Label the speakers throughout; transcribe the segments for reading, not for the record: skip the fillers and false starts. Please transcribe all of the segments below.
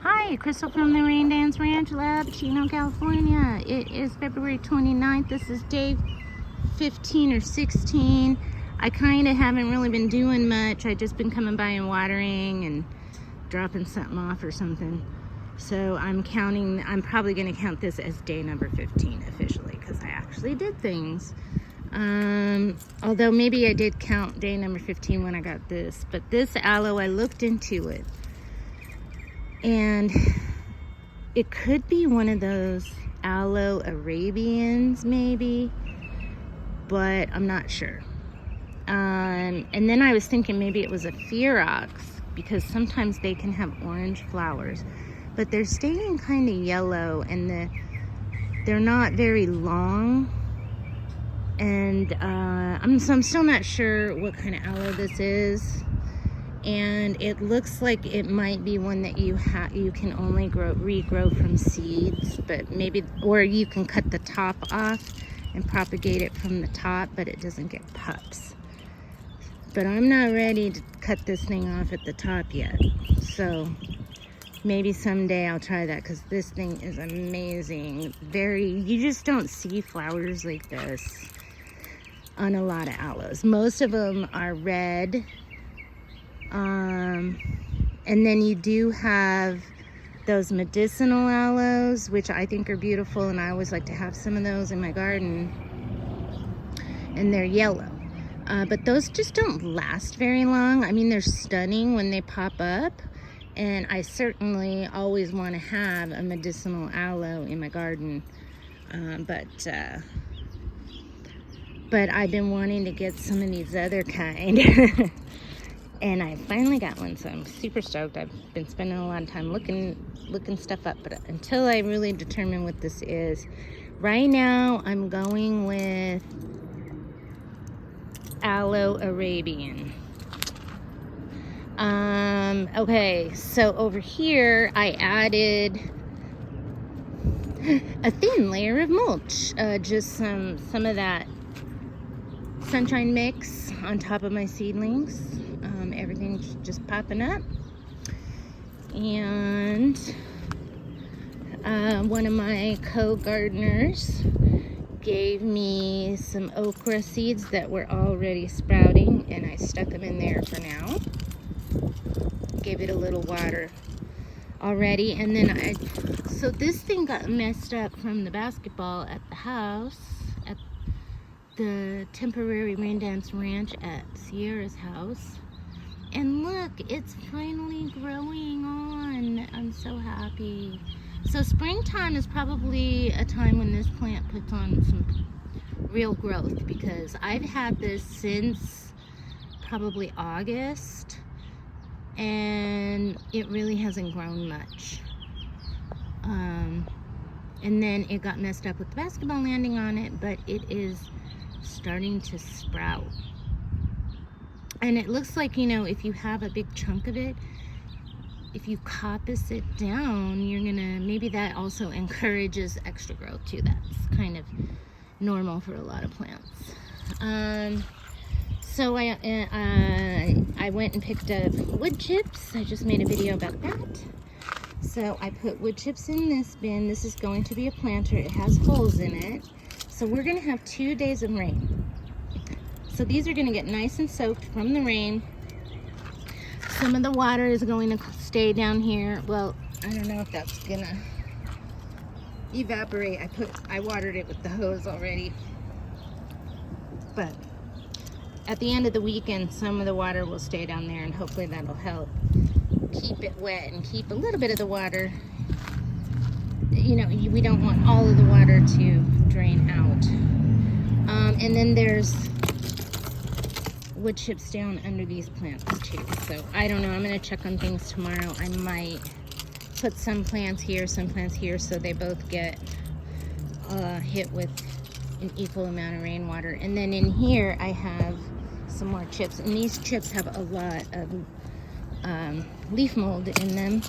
Speaker 1: Hi, Crystal from the Rain Dance Ranch Lab, Chino, California. It is February 29th. This is day 15 or 16. I kind of haven't really been doing much. I just been coming by and watering and dropping something off or something. So I'm probably going to count this as day number 15 officially because I actually did things. Although maybe I did count day number 15 when I got this. But this aloe, I looked into it. And it could be one of those aloe Arabians maybe, but I'm not sure. And then I was thinking maybe it was a Ferox because sometimes they can have orange flowers, but they're staying kind of yellow and they're not very long. And I'm still not sure what kind of aloe this is. And it looks like it might be one that you can only regrow from seeds, but maybe, or you can cut the top off and propagate it from the top, but it doesn't get pups. But I'm not ready to cut this thing off at the top yet, so maybe someday I'll try that because this thing is amazing. You just don't see flowers like this on a lot of aloes. Most of them are red. And then you do have those medicinal aloes, which I think are beautiful, and I always like to have some of those in my garden, and they're yellow. But those just don't last very long. I mean, they're stunning when they pop up, and I certainly always want to have a medicinal aloe in my garden. But I've been wanting to get some of these other kind. And I finally got one, so I'm super stoked. I've been spending a lot of time looking stuff up, but until I really determine what this is, right now I'm going with aloe Arabian. Okay, so over here I added a thin layer of mulch, just some of that sunshine mix on top of my seedlings. Everything's just popping up. And one of my co-gardeners gave me some okra seeds that were already sprouting, and I stuck them in there for now. Gave it a little water already, and then so this thing got messed up from the basketball at the house, at the temporary rain dance ranch at Sierra's house. And look, it's finally growing on. I'm so happy. So springtime is probably a time when this plant puts on some real growth, because I've had this since probably August and it really hasn't grown much. And then it got messed up with the basketball landing on it, but it is starting to sprout. And it looks like, you know, if you have a big chunk of it, if you coppice it down, maybe that also encourages extra growth too. That's kind of normal for a lot of plants. So I went and picked up wood chips. I just made a video about that. So I put wood chips in this bin. This is going to be a planter. It has holes in it. So we're gonna have 2 days of rain. So these are going to get nice and soaked from the rain. Some of the water is going to stay down here. Well, I don't know if that's going to evaporate. I watered it with the hose already. But at the end of the weekend, some of the water will stay down there, and hopefully that'll help keep it wet and keep a little bit of the water. You know, we don't want all of the water to drain out. And then there's wood chips down under these plants too. So I don't know, I'm gonna check on things tomorrow. I might put some plants here, some plants here, so they both get hit with an equal amount of rainwater. And then in here I have some more chips, and these chips have a lot of leaf mold in them,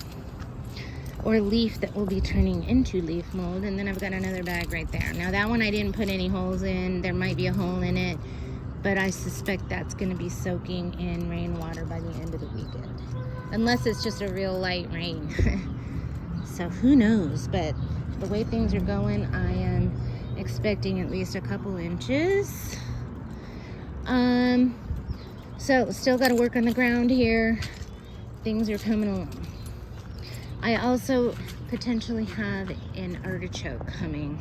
Speaker 1: or leaf that will be turning into leaf mold. And then I've got another bag right there. Now that one I didn't put any holes in. There might be a hole in it, but I suspect that's going to be soaking in rainwater by the end of the weekend, unless it's just a real light rain. So who knows? But the way things are going, I am expecting at least a couple inches. So still got to work on the ground here. Things are coming along. I also potentially have an artichoke coming.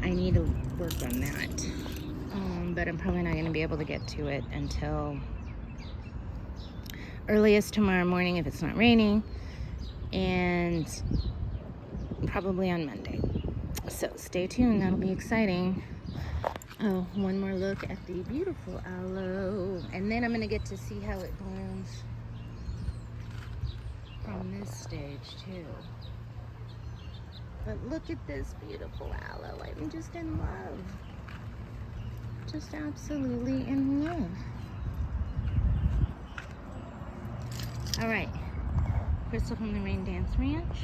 Speaker 1: I need to work on that. But I'm probably not going to be able to get to it until earliest tomorrow morning if it's not raining, and probably on Monday. So stay tuned, that'll be exciting. Oh, one more look at the beautiful aloe, and then I'm going to get to see how it blooms from this stage too. But look at this beautiful aloe. I'm just in love. Just absolutely in love. All right, Crystal from the Rain Dance Ranch.